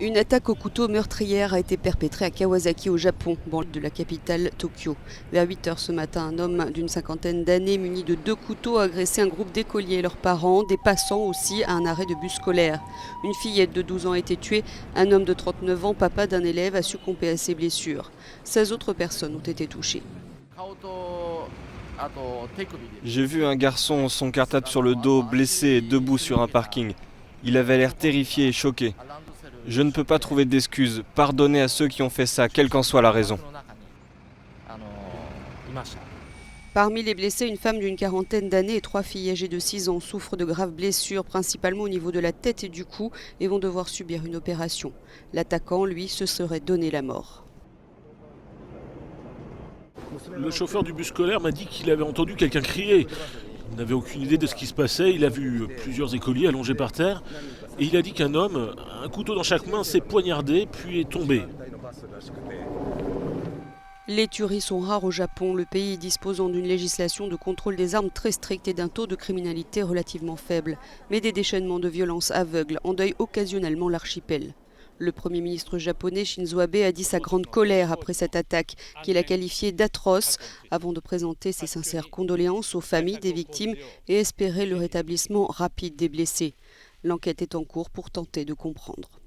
Une attaque au couteau meurtrière a été perpétrée à Kawasaki au Japon, banlieue de la capitale Tokyo. Vers 8 heures ce matin, un homme d'une cinquantaine d'années muni de 2 couteaux a agressé un groupe d'écoliers et leurs parents, des passants aussi à un arrêt de bus scolaire. Une fillette de 12 ans a été tuée, un homme de 39 ans, papa d'un élève, a succombé à ses blessures. 16 autres personnes ont été touchées. J'ai vu un garçon, son cartable sur le dos, blessé et debout sur un parking. Il avait l'air terrifié et choqué. Je ne peux pas trouver d'excuses. Pardonnez à ceux qui ont fait ça, quelle qu'en soit la raison. Parmi les blessés, une femme d'une quarantaine d'années et 3 filles âgées de 6 ans souffrent de graves blessures, principalement au niveau de la tête et du cou, et vont devoir subir une opération. L'attaquant, lui, se serait donné la mort. Le chauffeur du bus scolaire m'a dit qu'il avait entendu quelqu'un crier. Il n'avait aucune idée de ce qui se passait. Il a vu plusieurs écoliers allongés par terre. Et il a dit qu'un homme, un couteau dans chaque main, s'est poignardé puis est tombé. Les tueries sont rares au Japon, le pays disposant d'une législation de contrôle des armes très stricte et d'un taux de criminalité relativement faible. Mais des déchaînements de violence aveugles endeuillent occasionnellement l'archipel. Le Premier ministre japonais Shinzo Abe a dit sa grande colère après cette attaque, qu'il a qualifiée d'atroce, avant de présenter ses sincères condoléances aux familles des victimes et espérer le rétablissement rapide des blessés. L'enquête est en cours pour tenter de comprendre.